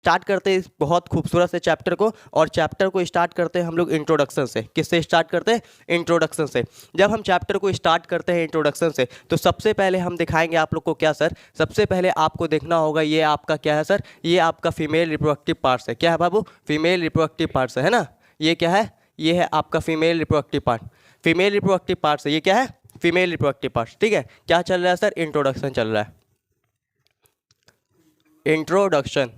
Start करते हैं इस बहुत खूबसूरत से चैप्टर को, और चैप्टर को स्टार्ट करते हैं हम लोग इंट्रोडक्शन से। किससे स्टार्ट करते हैं? इंट्रोडक्शन से। जब हम चैप्टर को स्टार्ट करते हैं इंट्रोडक्शन से, तो सबसे पहले हम दिखाएंगे आप लोग को क्या सर, सबसे पहले आपको देखना होगा ये आपका क्या है सर, ये आपका फीमेल रिप्रोडक्टिव पार्ट्स है। क्या है बाबू? फीमेल रिप्रोडक्टिव पार्ट्स है ना। ये क्या है? ये है आपका female reproductive part. Female reproductive parts है, ये क्या है? Female reproductive parts. ठीक है, क्या चल रहा है सर? इंट्रोडक्शन चल रहा है, इंट्रोडक्शन।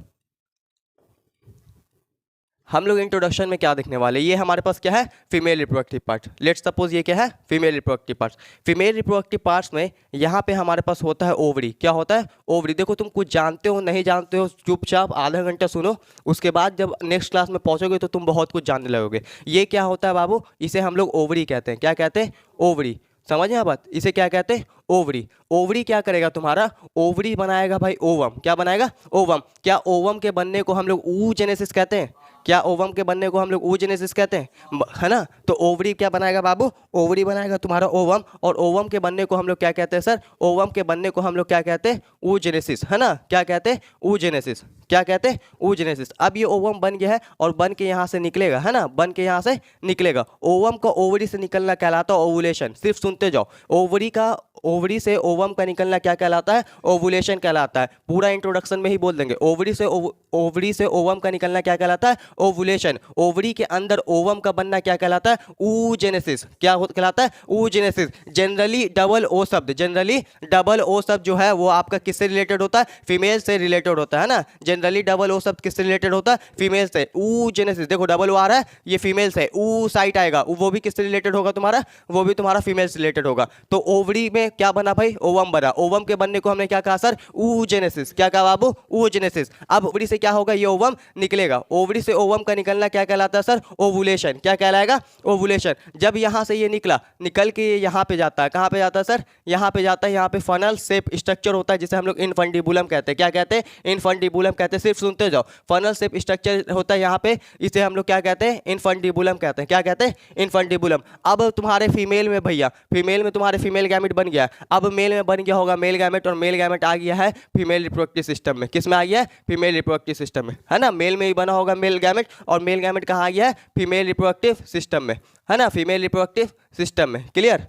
हम लोग इंट्रोडक्शन में क्या देखने वाले, ये हमारे पास क्या है? Female reproductive part. Let's suppose ये क्या है? Female reproductive parts. Female reproductive parts में यहाँ पे हमारे पास होता है ओवरी। क्या होता है? ओवरी। देखो तुम कुछ जानते हो नहीं जानते हो, चुपचाप आधा घंटा सुनो, उसके बाद जब नेक्स्ट क्लास में पहुँचोगे तो तुम बहुत कुछ जानने लगोगे। ये क्या होता है बाबू? इसे हम लोग ओवरी कहते हैं। क्या कहते हैं? ओवरी। समझे आप बात? इसे क्या कहते हैं? ओवरी। ओवरी क्या करेगा तुम्हारा? ओवरी बनाएगा भाई ओवम। क्या बनाएगा? ओवम। क्या ओवम के बनने को हम लोग oogenesis कहते हैं? क्या ओवम के बनने को हम लोग oogenesis कहते हैं? है ना। तो ओवरी क्या बनाएगा बाबू? ओवरी बनाएगा तुम्हारा ओवम। और ओवम के बनने को हम लोग क्या कहते हैं सर? ओवम के बनने को हम लोग क्या कहते हैं? oogenesis। है ना। क्या कहते हैं? oogenesis। क्या कहते हैं? oogenesis। अब ये ओवम बन गया है और बन के यहाँ से निकलेगा, है ना, बन के यहाँ से निकलेगा। ओवम का ओवरी से निकलना कहलाता है ओवुलेशन। सिर्फ सुनते जाओ। ओवरी का, ओवरी से ओवम का निकलना क्या कहलाता है? ओवुलेशन कहलाता है। पूरा इंट्रोडक्शन में ही बोल देंगे। ओवरी से ओवम का निकलना क्या कहलाता है? ओवुलेशन। ओवरी के अंदर ओवम का बनना क्या कहलाता है? oogenesis। क्या कहलाता है? oogenesis। जनरली डबल ओ शब्द, जनरली डबल ओ शब्द जो है वो आपका किससे रिलेटेड होता है? फीमेल से रिलेटेड होता है ना। जनरली डबल ओ शब्द किससे रिलेटेड होता है? फीमेल से। oogenesis, देखो डबल ओ आ रहा है, ये फीमेल से। ऊ साइट आएगा, वो भी किससे रिलेटेड होगा तुम्हारा? वो भी तुम्हारा फीमेल से रिलेटेड होगा। तो ओवरी में क्या बना भाई? ओवम बना। ओवम के बनने को हमने क्या कहा सर? oogenesis। क्या कहा बाबू? oogenesis। अब ओवरी से क्या होगा? ये ओवम निकलेगा। ओवरी से ओवम का निकलना क्या कहलाता है सर? ओवुलेशन। क्या कहलाएगा? ओवुलेशन। जब यहाँ से ये निकला, निकल के ये यहाँ पे जाता है। कहाँ पे जाता है सर? यहाँ पे जाता है। यहाँ पे फनल शेप स्ट्रक्चर होता है जिसे हम लोग इनफंडिबुलम कहते हैं। क्या कहते हैं? इनफंडिबुलम कहते हैं। सिर्फ सुनते जाओ। फनल शेप स्ट्रक्चर होता है यहाँ पे, इसे हम लोग क्या कहते हैं? इनफंडिबुलम कहते हैं। क्या कहते हैं? इनफंडिबुलम। अब तुम्हारे फीमेल में भैया, फीमेल में तुम्हारे फीमेल गैमेट बन गया। अब मेल में बन गया होगा मेल गैमेट, और मेल गैमेट आ गया है फीमेल रिप्रोडक्टिव सिस्टम में। किस में आ गया है? फीमेल रिप्रोडक्टिव सिस्टम में, है ना। मेल में ही बना होगा मेल गैमेट, और मेल गैमेट कहाँ आ गया है? फीमेल रिप्रोडक्टिव सिस्टम में, है ना, फीमेल रिप्रोडक्टिव सिस्टम में। क्लियर?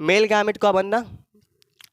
मेल गैमेट का बनना,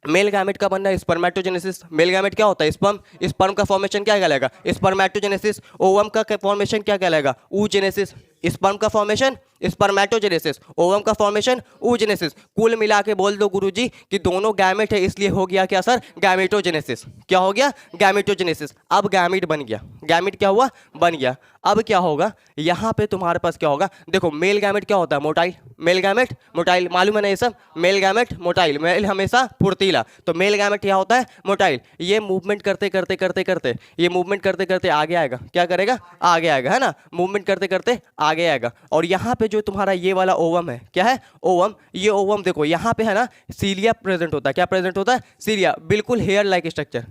मेल गैमेट का बनना स्पर्मेटोजेनेसिस। मेल गैमेट क्या होता है? स्पर्म। स्पर्म का फॉर्मेशन क्या कहलाएगा? स्पर्मेटोजेनेसिस। ओवम का फॉर्मेशन क्या कहलाएगा? oogenesis। स्पर्म का फॉर्मेशन स्पर्मेटोजेनेसिस, ओवम का फॉर्मेशन oogenesis। कुल मिला के बोल दो गुरुजी कि दोनों गैमेट है, इसलिए हो गया क्या सर? गैमेटोजेनेसिस। क्या हो गया? गैमेटोजेनेसिस। अब गैमेट बन गया। गैमेट क्या हुआ? बन गया। अब क्या होगा? यहाँ पे तुम्हारे पास क्या होगा? देखो मेल गैमेट क्या होता है? मोटाइल। मेल गैमेट मोटाइल, मालूम है ना ये सब? मेल गैमेट मोटाइल, मेल हमेशा फुर्तीला, तो मेल गैमेट क्या होता है? मोटाइल। ये मूवमेंट करते करते करते करते, ये मूवमेंट करते करते आगे आएगा। क्या करेगा? आगे आएगा, है ना। मूवमेंट करते करते आगे आएगा। और यहाँ पे जो तुम्हारा ये वाला ओवम है, क्या है? ओवम। ये ओवम देखो यहाँ पे है ना, सीलिया प्रेजेंट होता है। क्या प्रेजेंट होता है? सीलिया। बिल्कुल हेयर लाइक स्ट्रक्चर।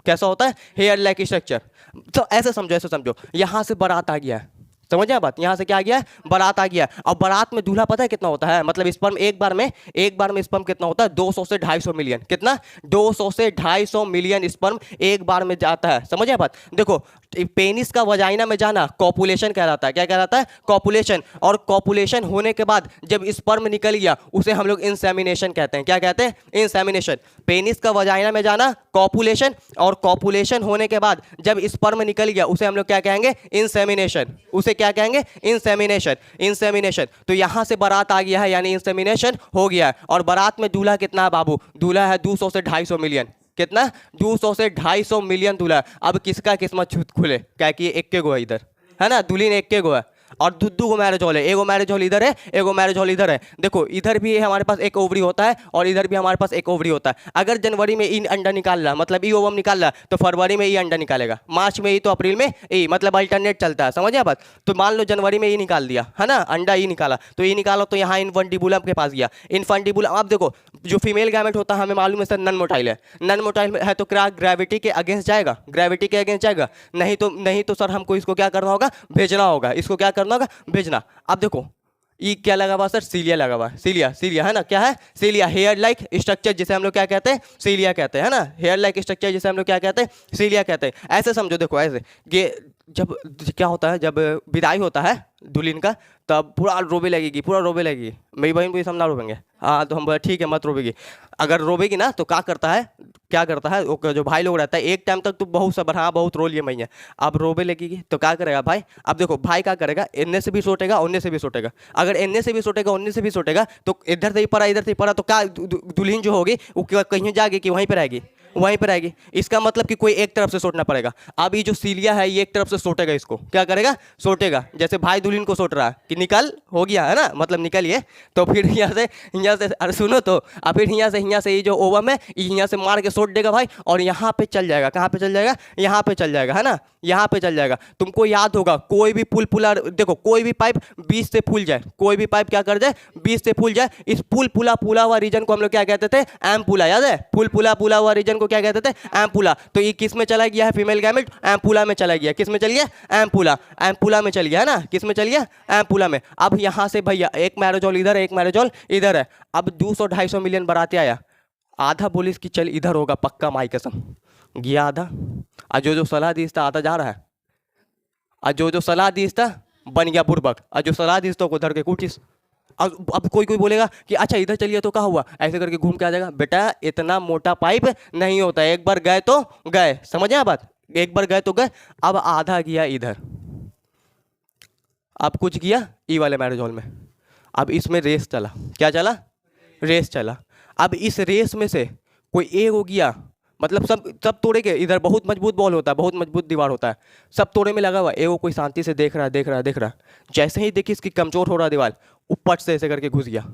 कैसा होता है? Hair like structure. तो ऐसे समझो, ऐसे समझो, यहाँ से बारात आ गया है। समझ बात? यहाँ से क्या आ गया है? बारात आ गया। और बारात में दूल्हा पता है कितना होता है? मतलब स्पर्म एक बार में स्पर्म कितना होता है? 200 से 250 मिलियन। कितना? 200 से 250 मिलियन स्पर्म एक बार में जाता है। समझ बात? देखो पेनिस का वजाइना में जाना कॉपुलेशन कहलाता है। क्या कहलाता है? कॉपुलेशन। और कॉपुलेशन होने के बाद जब स्पर्म निकल गया उसे हम लोग इंसेमिनेशन कहते हैं। क्या कहते हैं? इंसेमिनेशन। पेनिस का वजाइना में जाना कॉपुलेशन, और कॉपुलेशन होने के बाद जब स्पर्म निकल गया उसे हम लोग क्या कहेंगे? इंसेमिनेशन। उसे क्या कहेंगे? इंसेमिनेशन। इंसेमिनेशन। तो यहां से बारात आ गया है, यानी इंसेमिनेशन हो गया है। और बारात में दूल्हा कितना है बाबू? दूल्हा है 200 से 250 मिलियन। कितना? 200 से 250 मिलियन दूल्हा। अब किसका किस्मत छूट खुले? क्या कि एक के गो है इधर, है ना, दुल्हन एक के गो है, और दू गो मैरिज हॉल है। एगो मैरिज हॉल इधर है, एगो मैरिज हॉल इधर है। देखो इधर भी हमारे पास एक ओवरी होता है, और इधर भी हमारे पास एक ओवरी होता है। अगर जनवरी में ई अंडा निकाल रहा, मतलब ई ओवम निकाल रहा, तो फरवरी में ई अंडा निकालेगा, मार्च में ई, तो अप्रैल में ई, मतलब अल्टरनेट चलता है। समझिए बात? तो मान लो जनवरी में ई निकाल दिया, है ना, अंडा ई निकाला, तो ई निकालो तो यहाँ इनफंडिबुलम के पास गया। इनफंडिबुलम, अब देखो जो फीमेल गैमेट होता है हमें मालूम है सर नन मोटाइल है। नन मोटाइल है तो क्या ग्रेविटी के अगेंस्ट जाएगा? ग्रेविटी के अगेंस्ट जाएगा? नहीं तो सर हमको इसको क्या करना होगा? भेजना होगा। इसको क्या करना होगा? भेजना। अब देखो ई क्या लगा हुआ सर, सीलिया लगा हुआ है, सीलिया, सीलिया है ना, क्या है, सीलिया, हेयर लाइक स्ट्रक्चर जिसे हम लोग क्या कहते हैं, सीलिया कहते हैं, है ना, हेयर लाइक स्ट्रक्चर जिसे हम लोग क्या कहते हैं, सीलिया कहते हैं। ऐसे समझो, देखो ऐसे, ये जब क्या होता है, जब विदाई होता है दुल्हन का, तब पूरा रोवे लगेगी, पूरा रोवे लगेगी, मेरी बहन भी समझा रोवेंगे, हाँ तो हम बोले ठीक है मत रोवेगी। अगर रोवेगी ना तो क्या करता है, क्या करता है वो जो भाई लोग रहता है, एक टाइम तक तो बहुत सबर, हाँ बहुत रो लिए मैंने, अब रोवे लगेगी तो क्या करेगा भाई, अब देखो भाई क्या करेगा, इनने से भी सोटेगा उनने से भी सोटेगा, अगर इनने से भी सोटेगा उनने से भी सोटेगा तो इधर से ही पड़ा इधर से ही पड़ा, तो क्या दुल्हन जो होगी वो कहीं जाएगी कि वहीं पर रहेगी, वहीं पर आएगी। इसका मतलब कि कोई एक तरफ से सोटना पड़ेगा। अब ये जो सीलिया है ये एक तरफ से सोटेगा, इसको क्या करेगा, सोटेगा, जैसे भाई दुल्हन को सोट रहा है कि निकल, हो गया है ना, मतलब निकलिए, तो फिर यहाँ से अरे सुनो तो, अब फिर यहाँ से ये जो ओवम है यहाँ से मार के सोट देगा भाई, और यहाँ पे चल जाएगा, कहाँ पे चल जाएगा, यहाँ पे चल जाएगा, है ना, यहाँ पे चल जाएगा। तुमको याद होगा कोई भी पुल पुला, देखो कोई भी पाइप 20 से फूल जाए, कोई भी पाइप क्या कर जाए 20 से फूल जाए, इस पुला हुआ रीजन को हम लोग क्या कहते थे, एम्पुला, याद है, पुला हुआ रीजन को क्या कहते थे, एम्पुला। तो ये किस में चला गया है, फीमेल गैमेट एम्पुला में चला गया, किस में चल गया, एम्पुला, एम्पुला में चल गया, है ना, किस में चल गया, एम्पुला में। अब यहाँ से भैया एक मैरोजोल इधर है, एक मैरोजोल इधर है, अब 200-250 मिलियन बराती आया, आधा बोलिस कि चल इधर होगा पक्का, माई कसम गया आधा, और जो सलाह दी था आधा जा रहा है, और जो सलाह दी था बन गया बुड़बक, और जो सलाह दी तो उधर के कुटिस। अब कोई बोलेगा कि अच्छा इधर चलिए तो क्या हुआ, ऐसे करके घूम के आ जाएगा, बेटा इतना मोटा पाइप नहीं होता, एक बार गए तो गए, समझ आए बात, एक बार गए तो गए। अब आधा गया इधर, अब कुछ गया ई वाले मैरिजोल में, अब इसमें रेस चला, क्या चला, रेस चला। अब इस रेस में से कोई एक हो गया, मतलब सब तोड़े के, इधर बहुत मजबूत बॉल होता है, बहुत मजबूत दीवार होता है, सब तोड़े में लगा हुआ, एगो कोई शांति से देख रहा है, जैसे ही देखी इसकी कमजोर हो रहा दीवार, ऊपर से ऐसे करके घुस गया,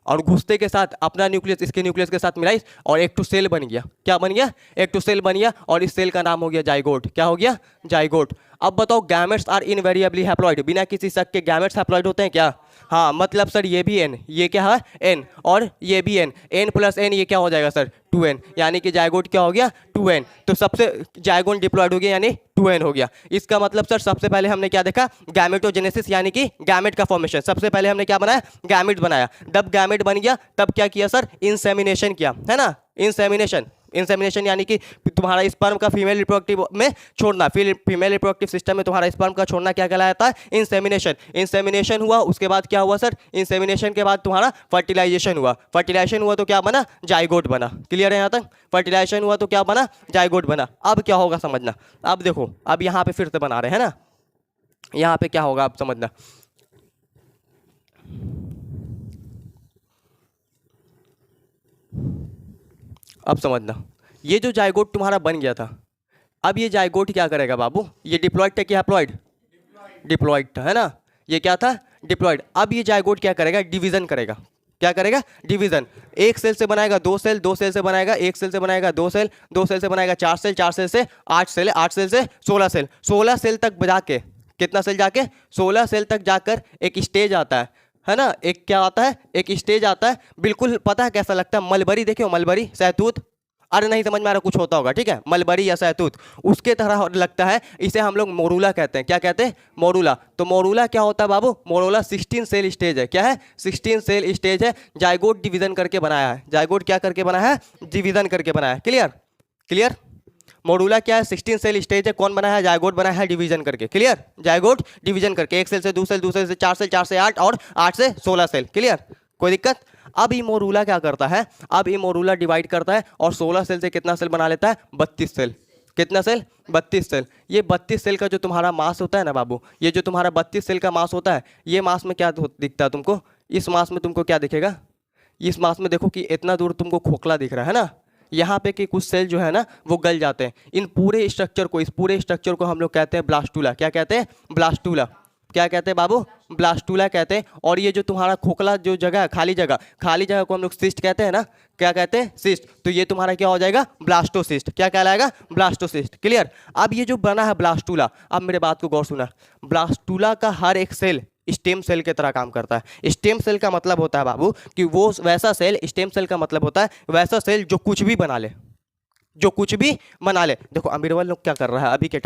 और घुसते के साथ अपना न्यूक्लियस इसके न्यूक्लियस के साथ मिलाई, और एक टू सेल बन गया, क्या बन गया, एक टू सेल बन गया, और इस सेल का नाम हो गया जाइगोट, क्या हो गया, जाइगोट। अब बताओ गैमेट्स आर इनवेरिएबली हैप्लॉइड, बिना किसी शक के गैमेट्स हैप्लॉइड होते हैं क्या, हाँ मतलब सर ये भी एन, ये क्या है एन, और ये भी एन, एन प्लस एन ये क्या हो जाएगा सर 2n, यानी कि जाइगोट क्या हो गया 2n, तो सबसे जाइगोट डिप्लॉयड हो गया यानी 2n हो गया। इसका मतलब सर सबसे पहले हमने क्या देखा, गैमेटोजेनेसिस यानी कि गैमेट का फॉर्मेशन, सबसे पहले हमने क्या बनाया, गैमेट बनाया, जब गैमेट बन गया तब क्या किया सर, इंसेमिनेशन किया, है ना, इंसेमिनेशन यानी कि तुम्हारा स्पर्म का फीमेल रिप्रोडक्टिव में छोड़ना, फिर फीमेल रिप्रोडक्टिव सिस्टम में तुम्हारा स्पर्म का छोड़ना क्या कहलाता है, इंसेमिनेशन हुआ। उसके बाद क्या हुआ सर, इंसेमिनेशन के बाद तुम्हारा फर्टिलाइजेशन हुआ तो क्या बना, जाइगोट बना। क्लियर है यहाँ तक, फर्टिलाइजेशन हुआ तो क्या बना, जाइगोट बना। अब क्या होगा समझना, अब देखो अब यहाँ पे फिर से बना रहे हैं ना, यहाँ पे क्या होगा आप समझना, अब समझना, ये जो जाइगोट तुम्हारा बन गया था, अब ये जाइगोट क्या करेगा बाबू, ये डिप्लॉयड था कि हैप्लॉयड, डिप्लॉयड था, है ना, ये क्या था डिप्लॉयड। अब ये जाइगोट क्या करेगा, डिवीजन करेगा, क्या करेगा, डिवीजन, एक सेल से बनाएगा दो सेल, दो सेल से बनाएगा एक सेल से बनाएगा दो सेल, दो सेल से बनाएगा चार सेल, चार सेल से आठ सेल, आठ सेल से 16 सेल, 16 सेल तक जाके, कितना सेल जाके, 16 सेल तक जाकर एक स्टेज आता है ना, एक क्या आता है, एक स्टेज आता है, बिल्कुल पता है कैसा लगता है, मलबरी देखियो, मलबरी सहतूत, अरे नहीं समझ में आ रहा, कुछ होता होगा, ठीक है, मलबरी या सहतूत, उसके तरह लगता है, इसे हम लोग मोरूला कहते हैं, क्या कहते हैं, मोरूला। तो मोरूला क्या होता है बाबू, मोरूला 16 सेल स्टेज है, क्या है, 16 सेल स्टेज है, जाइगोट डिवीजन करके बनाया है, जाइगोट क्या करके बनाया है, डिवीजन करके बनाया है। क्लियर, क्लियर, मोरूला क्या है, 16 सेल स्टेज है, कौन बनाया है, जाइगोट बनाया है डिवीजन करके। क्लियर, जाइगोट डिवीजन करके, एक सेल से दो सेल, दूसरे से चार सेल, चार से आठ, और 8 से 16 सेल। क्लियर, कोई दिक्कत। अब ये मोरूला क्या करता है, अब ये मोरूला डिवाइड करता है और 16 सेल से कितना सेल बना लेता है, 32 सेल। कितना सेल, 32 सेल। ये 32 सेल का जो तुम्हारा मास होता है ना बाबू, ये जो तुम्हारा 32 सेल का मास होता है, ये मास में क्या दिखता है तुमको, इस मास में तुमको क्या दिखेगा, इस मास में देखो कि इतना दूर तुमको खोखला दिख रहा है ना, यहाँ पे कि कुछ सेल जो है ना वो गल जाते हैं। इन पूरे स्ट्रक्चर को, इस पूरे स्ट्रक्चर को हम लोग कहते हैं ब्लास्टूला। क्या कहते हैं, ब्लास्टूला। क्या कहते हैं बाबू, ब्लास्टूला कहते हैं। और ये जो तुम्हारा खोखला जो जगह है, खाली जगह को हम लोग सिस्ट कहते हैं ना, क्या कहते हैं, सिस्ट। तो ये तुम्हारा क्या हो जाएगा, ब्लास्टोसिस्ट। क्या कहलाएगा, ब्लास्टोसिस्ट। क्लियर। अब ये जो बना है ब्लास्टूला, अब मेरे बात को गौर सुना, ब्लास्टूला का हर एक सेल स्टेम सेल की तरह काम करता है। स्टेम सेल का मतलब होता है बाबू कि वो वैसा सेल, स्टेम सेल का मतलब होता है वैसा सेल जो कुछ भी बना ले, जो कुछ भी बना ले। देखो अमीर वाले लोग क्या कर रहा है अभी के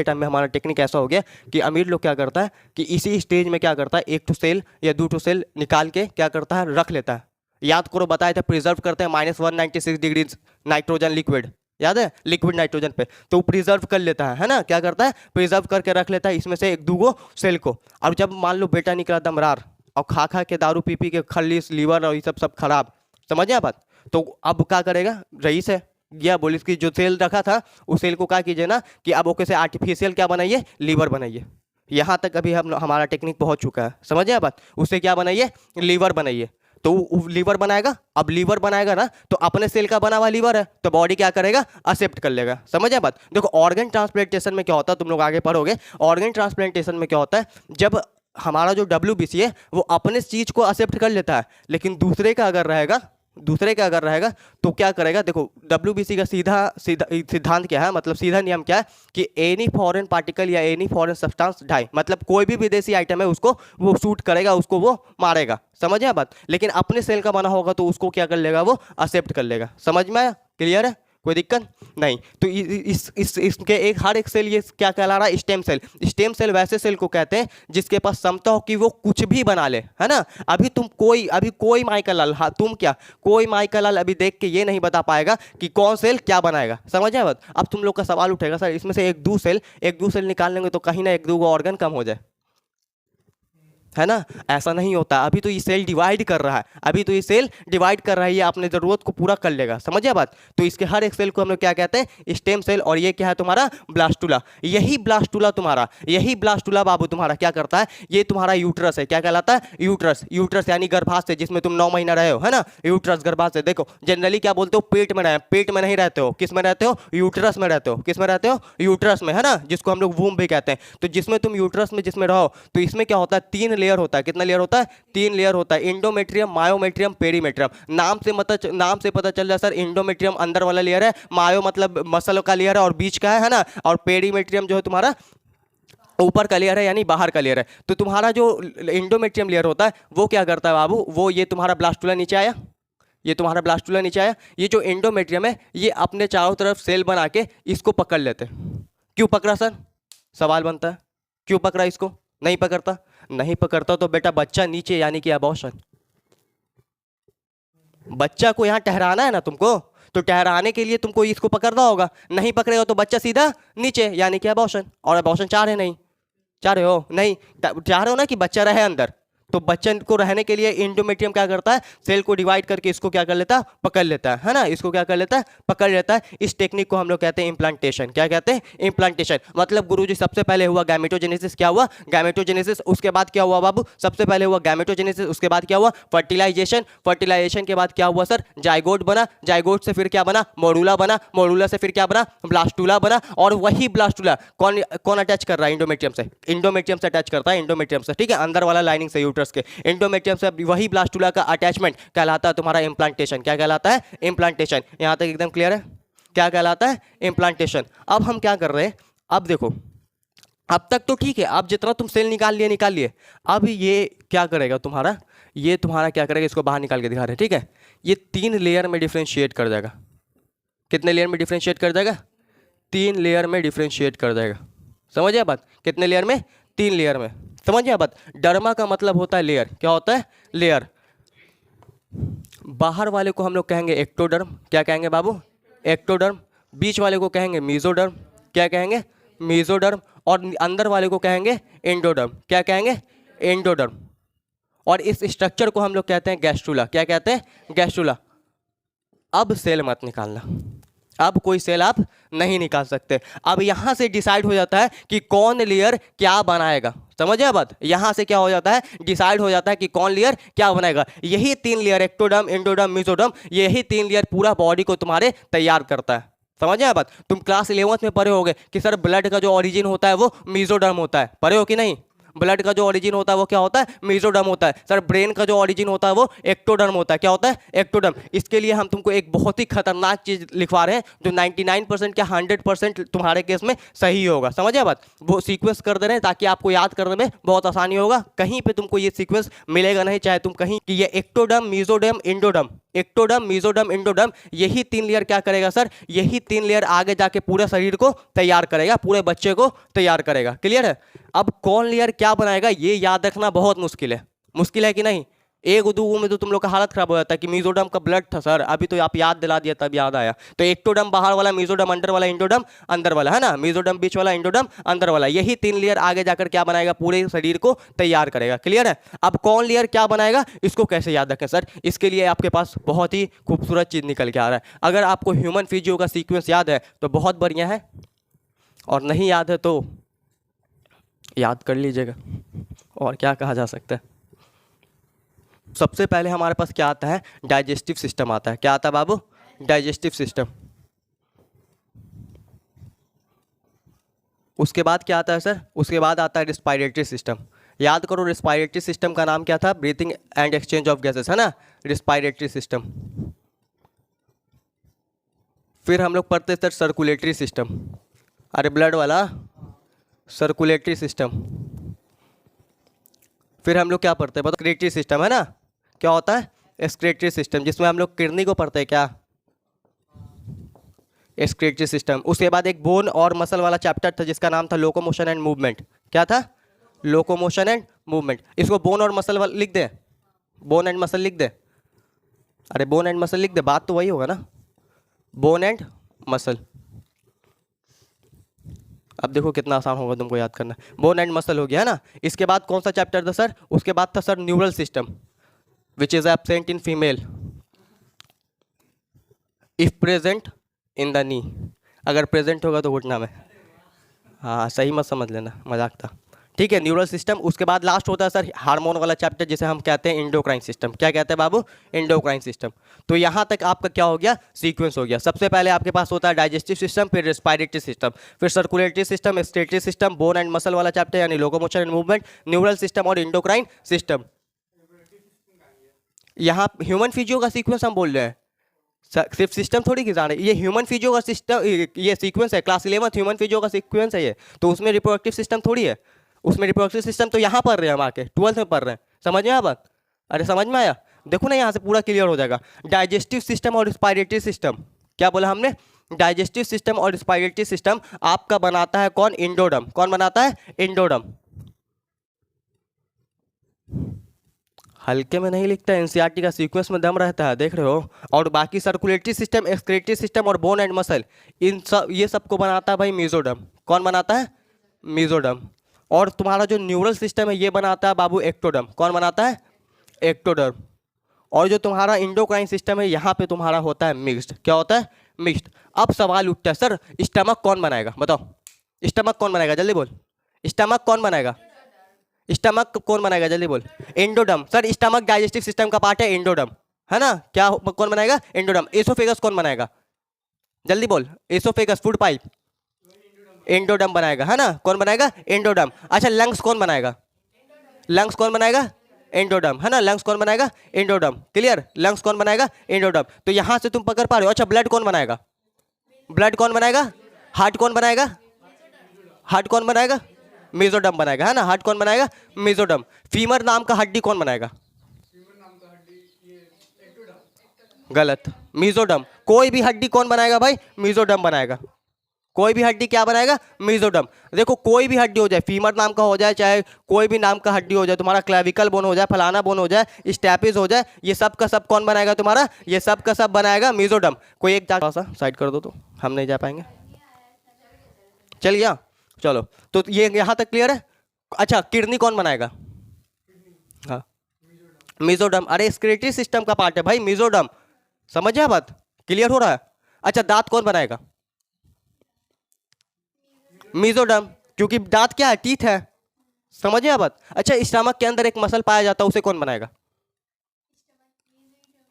टाइम में हमारा टेक्निक ऐसा हो गया कि अमीर लोग क्या करता है कि इसी स्टेज में क्या करता है, एक टू सेल या दो टू सेल निकाल के क्या करता है, रख लेता है। याद करो बताया था, प्रिजर्व करते हैं -196 डिग्री नाइट्रोजन लिक्विड, याद है, लिक्विड नाइट्रोजन पे, तो वो प्रिजर्व कर लेता है ना, क्या करता है, प्रिजर्व करके रख लेता है इसमें से एक दूगो सेल को। अब जब मान लो बेटा निकला दमरार और खा खा के दारू पी पी के खल्लीस लीवर और ये सब खराब, समझ आए बात। तो अब क्या करेगा, रईस है गया बोल इसकी जो सेल रखा था उस सेल को क्या कीजिए ना कि अब ओके से आर्टिफिशियल क्या बनाइए, लीवर बनाइए। यहाँ तक अभी हम हमारा टेक्निक पहुँच चुका है, समझ आए बात। उससे क्या बनाइए, लीवर बनाइए। तो लीवर बनाएगा, अब लीवर बनाएगा ना तो अपने सेल का बना हुआ लीवर है तो बॉडी क्या करेगा, एक्सेप्ट कर लेगा, समझ आए बात। देखो ऑर्गन ट्रांसप्लांटेशन में क्या होता है, तुम लोग आगे पढ़ोगे, ऑर्गन ट्रांसप्लांटेशन में क्या होता है, जब हमारा जो WBC है वो अपने चीज को एक्सेप्ट कर लेता है, लेकिन दूसरे का अगर रहेगा तो क्या करेगा। देखो WBC का सीधा सिद्धांत क्या है, मतलब सीधा नियम क्या है कि एनी फॉरेन पार्टिकल या एनी फॉरेन सब्सटेंस डाई, मतलब कोई भी विदेशी आइटम है उसको वो शूट करेगा, उसको वो मारेगा, समझ आया बात। लेकिन अपने सेल का बना होगा तो उसको क्या कर लेगा, वो एक्सेप्ट कर लेगा। समझ में आया, क्लियर है, कोई दिक्कत नहीं। तो इसके हर एक सेल ये क्या कहला रहा है, स्टेम सेल। स्टेम सेल वैसे सेल को कहते हैं जिसके पास क्षमता हो कि वो कुछ भी बना ले, है ना। अभी कोई माइकल लाल, हाँ तुम क्या, कोई माइकल लाल अभी देख के ये नहीं बता पाएगा कि कौन सेल क्या बनाएगा, समझ आए बात। अब तुम लोग का सवाल उठेगा सर इसमें से एक दो सेल निकाल लेंगे तो कहीं ना एक दो ऑर्गन कम हो जाए, है ना। ऐसा नहीं होता, अभी तो ये सेल डिवाइड कर रहा है, ये अपने जरूरत को पूरा कर लेगा, समझिए बात। तो इसके हर एक सेल को हम लोग क्या कहते हैं, स्टेम सेल। और ये क्या है तुम्हारा, ब्लास्टुला। यही ब्लास्टुला बाबू तुम्हारा क्या करता है, ये तुम्हारा यूट्रस है, क्या कहलाता है, यूट्रस यानी गर्भाशय, जिसमें तुम 9 महीना रहे हो, है ना, यूट्रस गर्भाशय। देखो जनरली क्या बोलते हो, पेट में रहे, पेट में नहीं रहते हो, किस में रहते हो, यूट्रस में रहते हो, किस में रहते हो, यूट्रस में, है ना, जिसको हम लोग वूम भी कहते हैं। तो जिसमें तुम यूट्रस में जिसमें रहो तो इसमें क्या होता है, 3 लेयर होता है। कितना लेयर होता है, 3 लेयर होता है, इंडोमेट्रियम, मायोमेट्रियम, पेरीमेट्रियम। नाम से पता चल जाए सर, इंडोमेट्रियम अंदर वाला लेयर है, मायो मतलब मसल का लेयर है और बीच का है ना, और पेरीमेट्रियम जो है तुम्हारा ऊपर का लेयर है यानी बाहर का लेयर है। तो तुम्हारा जो इंडोमेट्रियम लेयर होता है वो क्या करता है बाबू, वो ये तुम्हारा ब्लास्टुला नीचे आया, ये जो एंडोमेट्रियम है ये अपने चारों तरफ सेल बना के इसको पकड़ लेते हैं। क्यों पकड़ा सर, सवाल बनता है, क्यों पकड़ा इसको, नहीं पकड़ता तो बेटा बच्चा नीचे यानी कि अबॉर्शन। बच्चा को यहाँ ठहराना है ना तुमको, तो ठहराने के लिए तुमको इसको पकड़ना होगा, नहीं पकड़ेगा तो बच्चा सीधा नीचे यानी कि अबॉर्शन। और अबॉर्शन चाह रहे हो ना कि बच्चा रहे अंदर, तो बच्चन को रहने के लिए इंडोमेट्रियम क्या करता है, सेल को डिवाइड करके इसको क्या कर लेता है, पकड़ लेता है ना, इसको क्या कर लेता है, पकड़ लेता है। इस टेक्निक को हम लोग कहते हैं इम्प्लांटेशन। क्या कहते हैं, इम्प्लांटेशन। मतलब गुरुजी सबसे पहले हुआ गैमेटोजेनेसिस, क्या हुआ, गैमेटोजेनेसिस। उसके बाद क्या हुआ बाबू, सबसे पहले हुआ गैमेटोजेनेसिस, उसके बाद क्या हुआ, फर्टिलाइजेशन। फर्टिलाइजेशन के बाद क्या हुआ सर, जाइगोट बना, जाइगोट से फिर क्या बना, मोडुला बना, मोडुला से फिर क्या बना, ब्लास्टुला बना। और वही ब्लास्टुला कौन अटैच कर रहा है, इंडोमेट्रियम से, अटैच करता है, इंडोमेट्रियम से, ठीक है, अंदर वाला लाइनिंग से, के एंडोमेट्रियम से वही ब्लास्टुला का अटैचमेंट कहलाता है तुम्हारा इम्प्लांटेशन। क्या कहलाता है, इम्प्लांटेशन। यहां तक एकदम क्लियर है, क्या कहलाता है, इम्प्लांटेशन। अब हम क्या कर रहे हैं, अब देखो अब तक तो ठीक है, अब जितना तुम सेल निकाल लिए, अब ये क्या करेगा तुम्हारा, क्या करेगा, इसको बाहर निकाल के दिखा रहे हैं, ठीक है। ये 3 लेयर में डिफ्रेंशिएट कर जाएगा। कितने लेयर में डिफ्रेंशिएट कर जाएगा, 3 लेयर में डिफ्रेंशिएट कर जाएगा। समझिए बात, कितने लेयर में, 3 लेयर में। समझिए बात। डर्मा का मतलब होता है लेयर, क्या होता है, लेयर। बाहर वाले को हम लोग कहेंगे एक्टोडर्म, क्या कहेंगे बाबू, एक्टोडर्म। बीच वाले को कहेंगे मीजोडर्म, क्या कहेंगे, मीजोडर्म। और अंदर वाले को कहेंगे एंडोडर्म, क्या कहेंगे, एंडोडर्म। और इस स्ट्रक्चर को हम लोग कहते हैं गैस्ट्रुला, क्या कहते हैं, गैस्ट्रुला। अब सेल मत निकालना, अब कोई सेल आप नहीं निकाल सकते। अब यहां से डिसाइड हो जाता है कि कौन लेयर क्या बनाएगा। समझिए बात, यहां से क्या हो जाता है, डिसाइड हो जाता है कि कौन लेयर क्या बनाएगा। यही 3 लेयर, एक्टोडर्म, एंडोडर्म, मीजोडर्म, यही 3 लेयर पूरा बॉडी को तुम्हारे तैयार करता है। समझिए बात। तुम क्लास 11th में पढ़े होगे कि सर ब्लड का जो ओरिजिन होता है वो मीजोडर्म होता है, पढ़े हो कि नहीं। ब्लड का जो ओरिजिन होता है वो क्या होता है, मीजोडर्म होता है। सर ब्रेन का जो ओरिजिन होता है वो एक्टोडर्म होता है, क्या होता है, एक्टोडर्म। इसके लिए हम तुमको एक बहुत ही खतरनाक चीज लिखवा रहे हैं जो 99% क्या 100% तुम्हारे केस में सही होगा। समझिए बात, वो सीक्वेंस कर दे रहे हैं ताकि आपको याद करने में बहुत आसानी होगा। कहीं पे तुमको ये सीक्वेंस मिलेगा नहीं, चाहे तुम कहीं कि ये ectoderm, mesoderm, endoderm, ectoderm, mesoderm, endoderm, यही 3 लेयर क्या करेगा सर, यही 3 लेयर आगे जाके पूरे शरीर को तैयार करेगा, पूरे बच्चे को तैयार करेगा। क्लियर है? अब कौन लेयर क्या बनाएगा ये याद रखना बहुत मुश्किल है कि नहीं? एक दो में तो तुम लोग का हालत खराब हो जाता है कि मेसोडर्म का ब्लड था सर, अभी तो आप याद दिला दिया तब याद आया। तो एक्टोडर्म बाहर वाला, मेसोडर्म अंदर वाला, एंडोडर्म अंदर वाला, है ना, मेसोडर्म बीच वाला, एंडोडर्म अंदर वाला, यही 3 लेयर आगे जाकर क्या बनाएगा, पूरे शरीर को तैयार करेगा। क्लियर है? अब कौन लेयर क्या बनाएगा इसको कैसे याद रखें सर, इसके लिए आपके पास बहुत ही खूबसूरत चीज निकल के आ रहा है। अगर आपको ह्यूमन फिजियो का सीक्वेंस याद है तो बहुत बढ़िया है, और नहीं याद है तो याद कर लीजिएगा, और क्या कहा जा सकता है। सबसे पहले हमारे पास क्या आता है, डाइजेस्टिव सिस्टम आता है। क्या आता है बाबू? Digestive system. उसके बाद क्या आता है सर, उसके बाद आता है रिस्पायरेटरी सिस्टम। याद करो रिस्पायरेटरी सिस्टम का नाम क्या था, breathing and exchange of gases, है ना, रिस्पायरेटरी सिस्टम। फिर हम लोग पढ़ते सर सर्कुलेटरी सिस्टम, अरे ब्लड वाला, सर्कुलेटरी सिस्टम। फिर हम लोग क्या पढ़ते हैं बताओ, एक्सक्रीटरी सिस्टम, है ना, क्या होता है, एक्सक्रीटरी सिस्टम, जिसमें हम लोग किडनी को पढ़ते हैं, क्या, एक्सक्रीटरी सिस्टम। उसके बाद एक बोन और मसल वाला चैप्टर था जिसका नाम था लोकोमोशन एंड मूवमेंट। क्या था? Locomotion and movement. इसको बोन और मसल लिख दे, बोन एंड मसल लिख दे, अरे बोन एंड मसल लिख दे, बात तो वही होगा ना, बोन एंड मसल। अब देखो कितना आसान होगा तुमको याद करना, बोन एंड मसल हो गया, है ना। इसके बाद कौन सा चैप्टर था सर, उसके बाद था sir neural system, which is absent in female if present in the knee. अगर प्रेजेंट होगा तो घुटना में, हाँ सही मत समझ लेना, मजाक था, ठीक है, न्यूरल सिस्टम। उसके बाद लास्ट होता है सर हार्मोन वाला चैप्टर जिसे हम कहते हैं इंडोक्राइन सिस्टम। क्या कहते हैं बाबू? Endocrine system. तो यहाँ तक आपका क्या हो गया, सीक्वेंस हो गया। सबसे पहले आपके पास होता है डाइजेस्टिव सिस्टम, फिर रेस्पिरेटरी सिस्टम, फिर circulatory system, excretory system, bone and muscle वाला चैप्टर यानी locomotion and movement, neural system और इंडोक्राइन सिस्टम। यहाँ ह्यूमन फिजियो का सीक्वेंस हम बोल रहे हैं, सिर्फ सिस्टम थोड़ी की जान है, ये ह्यूमन फिजियो का सिस्टम, ये सीक्वेंस है, क्लास 11 ह्यूमन फिजियो का सीक्वेंस है ये, तो उसमें रिप्रोडक्टिव सिस्टम थोड़ी है, उसमें रिप्रोडक्टिव सिस्टम तो यहाँ पढ़ रहे हैं हम आके 12th में पढ़ रहे हैं। समझ में आया बात? अरे समझ में आया? देखो ना यहाँ से पूरा क्लियर हो जाएगा। डाइजेस्टिव सिस्टम और रिस्पायरेटरी सिस्टम, क्या बोला हमने, डाइजेस्टिव सिस्टम और रिस्पायरेटरी सिस्टम आपका बनाता है कौन, इंडोडर्म। कौन बनाता है? इंडोडर्म। हल्के में नहीं लिखता है, एनसीईआरटी का सीक्वेंस में दम रहता है, देख रहे हो। और बाकी सर्कुलेटरी सिस्टम, एक्सक्रीटरी सिस्टम और बोन एंड मसल, इन सब ये सबको बनाता है भाई मेसोडर्म। कौन बनाता है? मेसोडर्म। और तुम्हारा जो न्यूरल सिस्टम है ये बनाता है बाबू एक्टोडर्म। कौन बनाता है? एक्टोडर्म। और जो तुम्हारा इंडोक्राइन सिस्टम है यहाँ पे तुम्हारा होता है मिक्स्ड। क्या होता है? मिक्स्ड। अब सवाल उठता है सर स्टमक कौन बनाएगा, बताओ स्टमक कौन बनाएगा, जल्दी बोल, स्टमक कौन बनाएगा, स्टमक कौन बनाएगा, जल्दी बोल। Endoderm. Sir stomach digestive system का पार्ट है, एंडोडर्म, है ना। क्या कौन बनाएगा? एंडोडर्म। एसोफेगस कौन बनाएगा, जल्दी बोल, एसोफेगस फूड पाइप, एंडोडर्म बनाएगा, है ना। कौन बनाएगा? एंडोडर्म। अच्छा लंग्स कौन बनाएगा, लंग्स कौन बनाएगा? एंडोडर्म, है ना। लंग्स कौन बनाएगा? एंडोडर्म। क्लियर? लंग्स कौन बनाएगा? एंडोडर्म। तो यहां से तुम पकड़ पा रहे हो। अच्छा ब्लड कौन बनाएगा, ब्लड कौन बनाएगा? हार्ट कौन बनाएगा, हार्ट कौन बनाएगा? मेसोडर्म बनाएगा, है ना। हार्ट कौन बनाएगा? मेसोडर्म। फीमर नाम का हड्डी कौन बनाएगा? गलत, मेसोडर्म। कोई भी हड्डी कौन बनाएगा भाई? मेसोडर्म बनाएगा। कोई भी हड्डी क्या बनाएगा? मेसोडर्म। देखो कोई भी हड्डी हो जाए, फीमर नाम का हो जाए, चाहे कोई भी नाम का हड्डी हो जाए, तुम्हारा क्लेविकल बोन हो जाए, फलाना बोन हो जाए, स्टैपिस हो जाए, ये सब का सब कौन बनाएगा तुम्हारा? ये सब का सब बनाएगा मेसोडर्म। कोई एक जा सा साइड कर दो तो हम नहीं जा पाएंगे। चल गया, चलो। तो ये यहाँ तक क्लियर है। अच्छा किडनी कौन बनाएगा? हाँ मेसोडर्म। अरे एक्सक्रीटरी सिस्टम का पार्ट है भाई मेसोडर्म। समझ बात? क्लियर हो रहा है? अच्छा दांत कौन बनाएगा? मेसोडर्म, क्योंकि दांत क्या है? टीथ है। समझ बात? अच्छा स्टमक के अंदर एक मसल पाया जाता है, उसे कौन बनाएगा?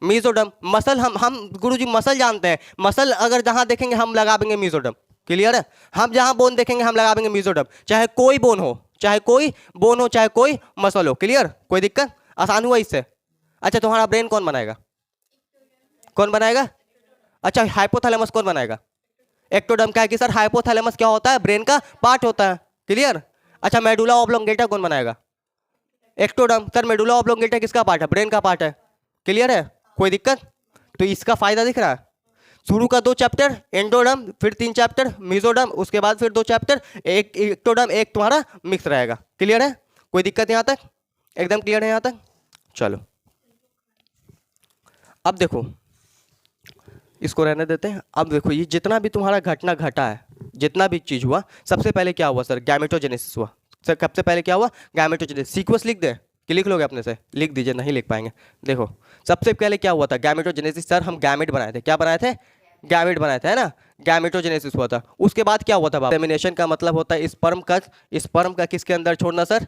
मेसोडर्म। मसल हम गुरुजी मसल जानते हैं, मसल अगर जहां देखेंगे हम लगा देंगे मेसोडर्म। क्लियर है? हम जहां बोन देखेंगे हम लगा देंगे मेसोडर्म, चाहे कोई बोन हो, चाहे कोई बोन हो, चाहे कोई मसल हो। क्लियर? कोई दिक्कत? आसान हुआ इससे? अच्छा तुम्हारा ब्रेन कौन बनाएगा? कौन बनाएगा? अच्छा हाइपोथैलेमस कौन बनाएगा? एक्टोडर्म। क्या है कि सर हाइपोथैलेमस क्या होता है? ब्रेन का पार्ट होता है। क्लियर? अच्छा मेडुला ऑब्लोंगेटा कौन बनाएगा? एक्टोडर्म। सर मेडुला ऑब्लोंगेटा किसका पार्ट है? ब्रेन का पार्ट है। क्लियर है? कोई दिक्कत? तो इसका फायदा दिख रहा है। शुरू का 2 चैप्टर एंडोडर्म, फिर 3 चैप्टर मेसोडर्म, उसके बाद फिर 2 चैप्टर, एक एक्टोडर्म, एक तुम्हारा मिक्स रहेगा। क्लियर है? कोई दिक्कत यहाँ तक? एकदम क्लियर है यहाँ तक? चलो अब देखो, इसको रहने देते हैं। अब देखो ये जितना भी तुम्हारा घटना घटा है, जितना भी चीज हुआ, सबसे पहले क्या हुआ सर? गैमेटोजेनेसिस हुआ सर। सबसे पहले क्या हुआ? गैमेटोजेनेसिस। सीक्वेंस लिख दे कि लिख लोगे अपने से? लिख दीजिए, नहीं लिख पाएंगे। देखो सबसे पहले क्या हुआ था? गैमेटोजेनेसिस। सर हम गैमेट बनाए थे। क्या बनाए थे? गैमेट बनाए थे, है ना? गैमेटोजेनेसिस हुआ था। उसके बाद क्या हुआ था? इंसेमिनेशन का मतलब होता है स्पर्म का किसके अंदर छोड़ना सर?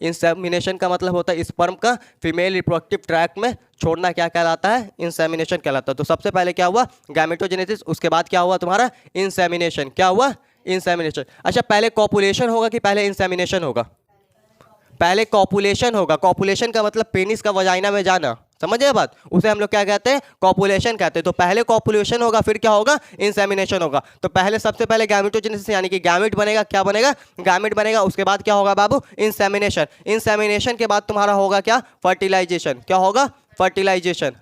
इंसेमिनेशन का मतलब होता है स्पर्म का फीमेल रिप्रोडक्टिव ट्रैक्ट में छोड़ना। क्या कहलाता है? इंसेमिनेशन कहलाता है। तो सबसे पहले क्या हुआ? गैमेटोजेनेसिस। उसके बाद क्या हुआ तुम्हारा? इंसेमिनेशन। क्या हुआ? इंसेमिनेशन। अच्छा पहले कॉपुलेशन होगा कि पहले इंसेमिनेशन होगा? पहले कॉपुलेशन होगा। कॉपुलेशन का मतलब पेनिस का वजाइना में जाना, समझे बात? उसे हम लोग क्या कहते हैं? कॉपुलेशन कहते हैं। तो पहले कॉपुलेशन होगा, फिर क्या होगा? इंसेमिनेशन होगा। तो पहले सबसे पहले गैमेटोजेनेसिस यानी कि गैमेट बनेगा। क्या बनेगा? गैमेट बनेगा। उसके बाद क्या होगा बाबू? इंसेमिनेशन। इंसेमिनेशन के बाद तुम्हारा होगा क्या? फर्टिलाइजेशन। क्या होगा? फर्टिलाइजेशन।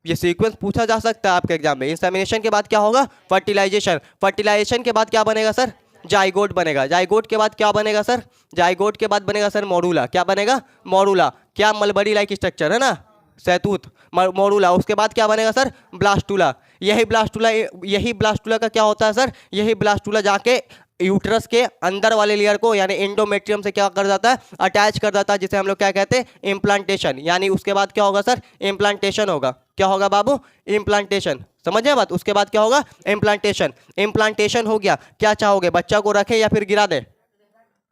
ये सीक्वेंस पूछा जा सकता है आपके एग्जाम में। इंसेमिनेशन के बाद क्या होगा? फर्टिलाइजेशन। फर्टिलाइजेशन के बाद क्या बनेगा सर? जाइगोट बनेगा। जाइगोट के बाद क्या बनेगा सर? जाइगोट के बाद बनेगा सर मोरूला। क्या बनेगा? मोरूला। क्या? मलबरी लाइक स्ट्रक्चर है ना, सहतूत, मोरूला। उसके बाद क्या बनेगा सर? ब्लास्टूला। यही ब्लास्टूला का क्या होता है सर? यही ब्लास्टूला जाके यूट्रस के अंदर वाले लेयर को यानी एंडोमेट्रियम से क्या कर जाता है? अटैच कर जाता है, जिसे हम लोग क्या कहते हैं? इम्प्लांटेशन। यानी उसके बाद क्या होगा सर? इम्प्लांटेशन होगा। क्या होगा बाबू? इम्प्लांटेशन। समझे बात? उसके बाद क्या होगा? इम्प्लांटेशन। इम्प्लांटेशन हो गया। क्या चाहोगे? बच्चा को रखें या फिर गिरा दें?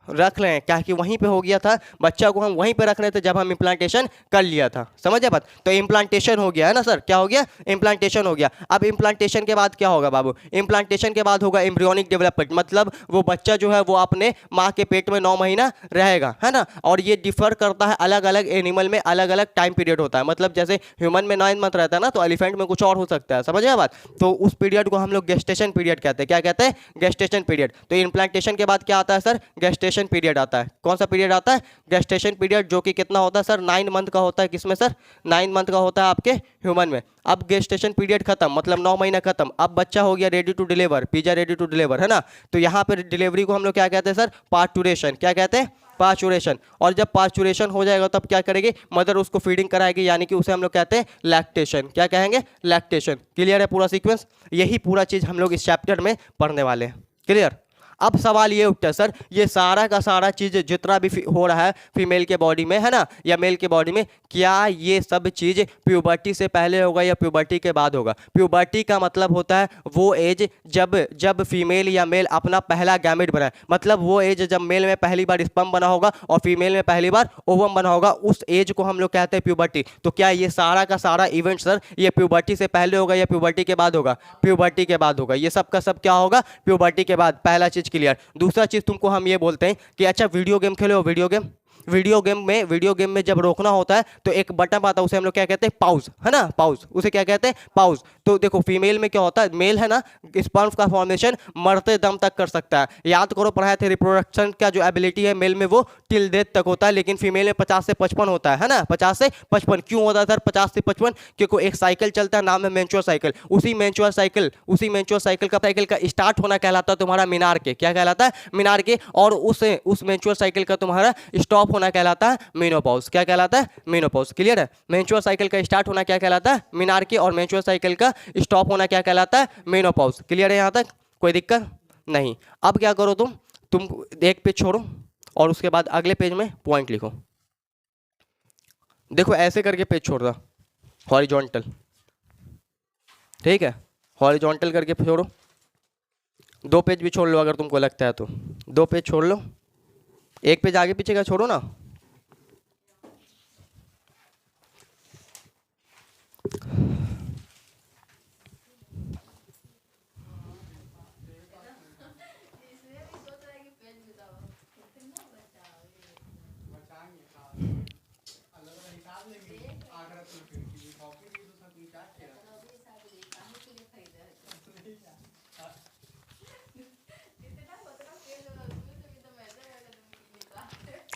रख लें, क्या कि वहीं पे हो गया था। बच्चा को हम वहीं पे रख रहे थे जब हम इम्प्लांटेशन कर लिया था। समझे बात? तो इम्प्लांटेशन हो गया है ना सर? क्या हो गया? इम्प्लांटेशन हो गया। अब इम्प्लांटेशन के बाद क्या होगा बाबू? इम्प्लांटेशन के बाद होगा एम्ब्रियोनिक डेवलपमेंट। मतलब वो बच्चा जो है वो अपने माँ के पेट में 9 महीना रहेगा, है ना? और ये डिफर करता है, अलग अलग एनिमल में अलग अलग टाइम पीरियड होता है। मतलब जैसे ह्यूमन में 9 मंथ रहता है ना, तो एलिफेंट में कुछ और हो सकता है। समझे बात? तो उस पीरियड को हम लोग गेस्टेशन पीरियड कहते हैं। क्या कहते हैं? Gestation period. तो इम्प्लांटेशन के बाद क्या आता है सर? गेस्टेशन पीरियड आता है। कौन सा पीरियड आता है? गेस्टेशन पीरियड, जो कि कितना होता है सर? 9 मंथ का होता है। किसमें सर? 9 मंथ का होता है आपके ह्यूमन में। अब गेस्टेशन पीरियड खत्म, मतलब 9 महीना खत्म। अब बच्चा हो गया ready to deliver, pizza ready to deliver, है ना? तो यहाँ पर डिलीवरी को हम लोग क्या कहते हैं सर? पार्टुरेशन। क्या कहते हैं? पार्चुरेशन। और जब पार्चुरेशन हो जाएगा तब क्या करेगी? मदर उसको फीडिंग कराएगी, यानी कि उसे हम लोग कहते हैं लैक्टेशन। क्या कहेंगे? लैक्टेशन। क्लियर है पूरा सीक्वेंस? यही पूरा चीज़ हम लोग इस चैप्टर में पढ़ने वाले हैं। क्लियर? अब सवाल ये उठता है सर, ये सारा का सारा चीज़ जितना भी हो रहा है फीमेल के बॉडी में, है ना, या मेल के बॉडी में, क्या ये सब चीज़ प्यूबर्टी से पहले होगा या प्यूबर्टी के बाद होगा? प्यूबर्टी का मतलब होता है वो एज जब फीमेल या मेल अपना पहला गैमेट बनाए। मतलब वो एज जब मेल में पहली बार स्पर्म बना होगा और फीमेल में पहली बार ओवम बना होगा, उस एज को हम लोग कहते हैं प्यूबर्टी। तो क्या ये सारा का सारा इवेंट सर ये प्यूबर्टी से पहले होगा या प्यूबर्टी के बाद होगा? प्यूबर्टी के बाद होगा। ये सब का सब क्या होगा? प्यूबर्टी के बाद। पहला चीज क्लियर। दूसरा चीज तुमको हम ये बोलते हैं कि अच्छा वीडियो गेम खेलो। वीडियो गेम में जब रोकना होता है तो एक बटन आता है, उसे हम लोग क्या कहते हैं? पाउज, है ना? पाउज। उसे क्या कहते हैं? पाउज। तो देखो फीमेल में क्या होता है? मेल है ना, स्पर्म का फॉर्मेशन मरते दम तक कर सकता है। याद करो पढ़ाए थे, रिप्रोडक्शन का जो एबिलिटी है मेल में वो टिल डेथ तक होता है, लेकिन फीमेल में 50 से 55 होता है ना? 50 से 55 क्यों होता है सर 50 से 55? क्योंकि एक साइकिल चलता है, नाम है मेंस्ट्रुअल साइकिल। उसी मेंस्ट्रुअल साइकिल का स्टार्ट होना कहलाता है तुम्हारा मीनार के। क्या कहलाता है? मीनार के। और उस मेंस्ट्रुअल साइकिल का तुम्हारा स्टॉप होना कहलाता है मेनोपॉज। क्या कहलाता है? मेनोपॉज। क्लियर है? मेंस्ट्रुअल साइकिल का स्टार्ट होना क्या कहलाता है? मीनार के। और मेंस्ट्रुअल साइकिल का स्टॉप होना क्या कहलाता है? मेनोपॉज। क्लियर है यहाँ तक? कोई दिक्कत नहीं। अब क्या करो तुम एक पेज छोड़ो और उसके बाद अगले पेज में पॉइंट लिखो। देखो ऐसे करके पेज छोड़ दो, हॉरिजॉन्टल। ठीक है? हॉरिजॉन्टल करके छोड़ो। 2 पेज भी छोड़ लो अगर तुमको लगता है तो। 2 पेज छोड़ लो, 1 पेज आगे पीछे का छोड़ो ना।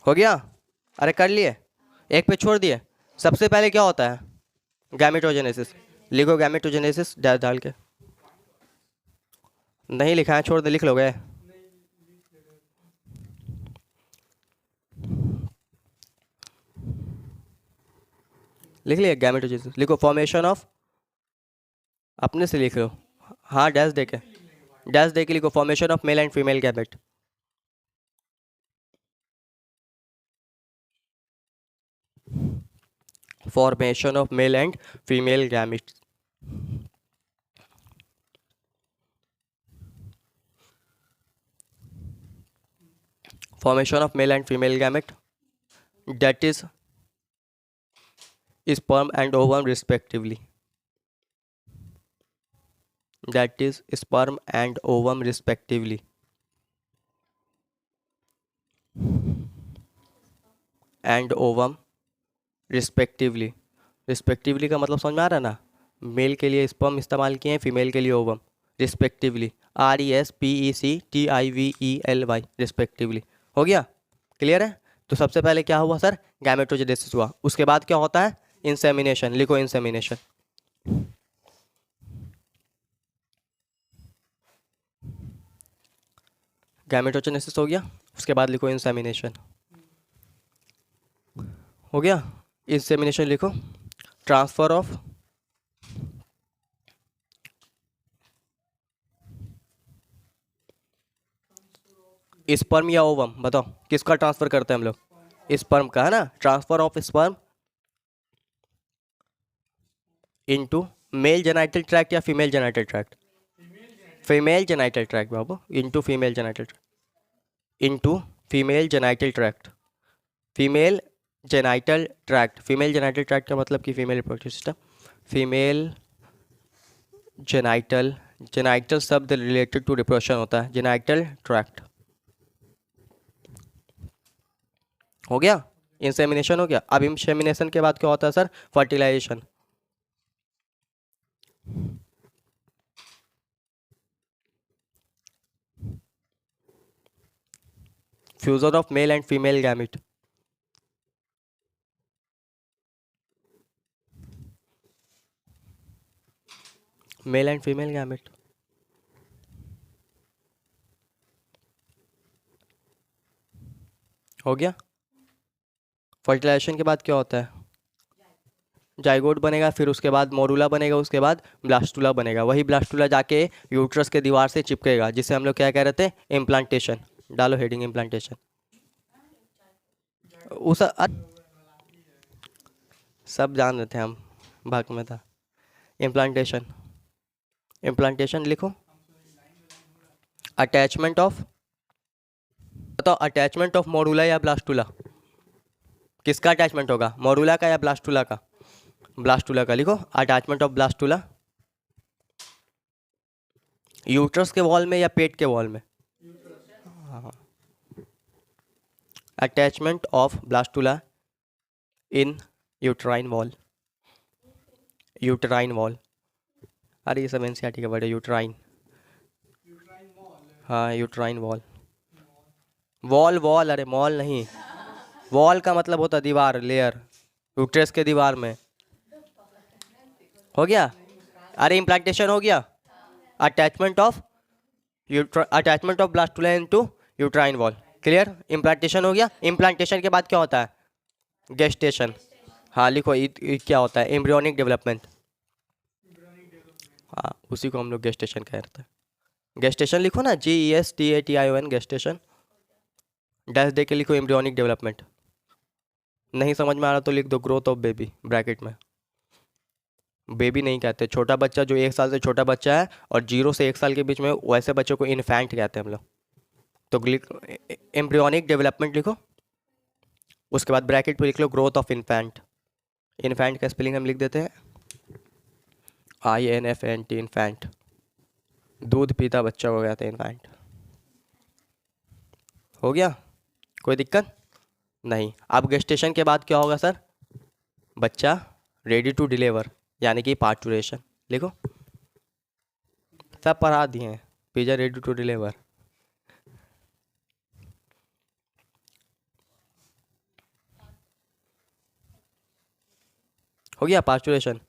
हो गया? अरे कर लिए, 1 पेज छोड़ दिए। सबसे पहले क्या होता है? गैमेटोजेनेसिस। लिखो गैमेटोजेनेसिस डैश डाल के। नहीं लिखा है, छोड़ दे, लिख लोगे। लिख लिया गैमेटोजेनेसिस, लिखो फॉर्मेशन ऑफ, अपने से लिख लो। हाँ डैश दे के, डैश दे के लिखो formation of male and female gamete. Formation of male and female gamete. formation of male and female gamete, that is sperm and ovum respectively, that is sperm and ovum respectively, and ovum respectively, respectively का मतलब समझ में आ रहा है ना, mail के लिए sperm इस्तेमाल किए हैं, फीमेल के लिए ओवम, रिस्पेक्टिवली, RESPECTIVELY, रिस्पेक्टिवली। हो गया, क्लियर है। तो सबसे पहले क्या हुआ सर, गैमेटोजेनेसिस हुआ, उसके बाद क्या होता है, इंसेमिनेशन, लिखो इंसेमिनेशन। गैमेटोजेनेसिस हो गया, उसके बाद लिखो इंसेमिनेशन। हो गया, इंसेमिनेशन लिखो, ट्रांसफर ऑफ स्पर्म या ओवम, बताओ किसका ट्रांसफर करते हैं हम लोग, स्पर्म का है ना, transfer of sperm into male genital tract या female genital tract, female genital tract बाबू, into female genital tract, into female genital tract, female genital tract, female genital tract का मतलब कि female reproductive system, female genital, genital शब्द related to reproduction होता है, genital tract. हो गया, insemination हो गया। अब इंसेमिनेशन के बाद क्या होता है sir, fertilisation. Fusion of male and female gamete, male and female gamete. हो गया, फर्टिलाइजेशन के बाद क्या होता है, जाइगोट बनेगा, फिर उसके बाद मोरूला बनेगा, उसके बाद ब्लास्टुला बनेगा, वही ब्लास्टुला जाके यूट्रस के दीवार से चिपकेगा, जिसे हम लोग क्या कह रहे थे, इम्प्लांटेशन। डालो हेडिंग इम्प्लांटेशन। उस सब जान रहे थे हम, भाग में था। इम्प्लांटेशन, इम्प्लांटेशन लिखो, अटैचमेंट ऑफ, बताओ अटैचमेंट ऑफ मोरूला या ब्लास्टुला, किसका अटैचमेंट होगा, मोरूला का या ब्लास्टुला का, ब्लास्टुला का। लिखो अटैचमेंट ऑफ ब्लास्टुला यूट्रस के वॉल में या पेट के वॉल में, attachment of blastula in uterine wall, uterine wall, अरे ये सब एनसीईआरटी के वर्ड है, यूट्राइन, हाँ यूट्राइन वॉल, वॉल वॉल, अरे मॉल नहीं, वॉल का मतलब होता है दीवार, लेयर, यूट्रस के दीवार में। हो गया, अरे इम्प्लांटेशन हो गया, attachment of attachment of blastula into uterine wall, clear. Implantation हो गया, इम्प्लांटेशन के बाद क्या होता है, गेस्टेशन। हाँ लिखो क्या होता है, एम्ब्रियोनिक डेवलपमेंट, हाँ उसी को हम लोग गेस्टेशन कहते हैं। गेस्टेशन लिखो ना, GESTATION, गेस्टेशन। डैश दे के लिखो एम्ब्रियोनिक डेवलपमेंट। नहीं समझ में आ रहा तो लिख दो ग्रोथ ऑफ बेबी, ब्रैकेट में। बेबी नहीं कहते, छोटा बच्चा जो 1 साल से छोटा बच्चा है और 0 से 1 साल के बीच में, वैसे बच्चों को इन्फेंट कहते हैं हम लोग। तो एम्ब्रियोनिक डेवलपमेंट लिखो, उसके बाद ब्रैकेट पे लिख लो ग्रोथ ऑफ इन्फेंट। इन्फेंट का स्पेलिंग हम लिख देते हैं INFANT, इन्फेंट, दूध पीता बच्चा हो गया था इन्फेंट। हो गया, कोई दिक्कत नहीं। अब गेस्टेशन के बाद क्या होगा सर, बच्चा रेडी टू डिलीवर, यानी कि पार्चुरेशन। लिखो, सब पढ़ा दिए हैं, पिज्जा रेडी टू डिलीवर। हो गया पार्चुरेशन।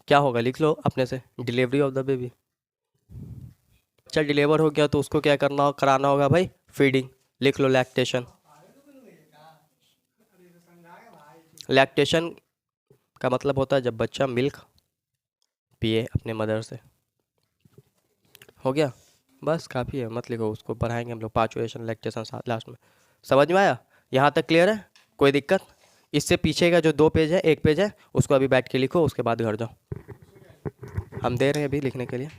क्या होगा, लिख लो अपने से, डिलीवरी ऑफ द बेबी। बच्चा डिलीवर हो गया तो उसको क्या करना कराना होगा भाई, फीडिंग। लिख लो लैक्टेशन। लैक्टेशन का मतलब होता है जब बच्चा मिल्क पिए अपने मदर से। हो गया, बस काफ़ी है, मत लिखो, उसको पढ़ाएंगे हम लोग पाचुएशन लैक्टेशन लास्ट में। समझ में आया, यहाँ तक क्लियर है, कोई दिक्कत? इससे पीछे का जो 2 पेज है, 1 पेज है, उसको अभी बैठ के लिखो, उसके बाद घर जाओ। हम दे रहे हैं अभी लिखने के लिए।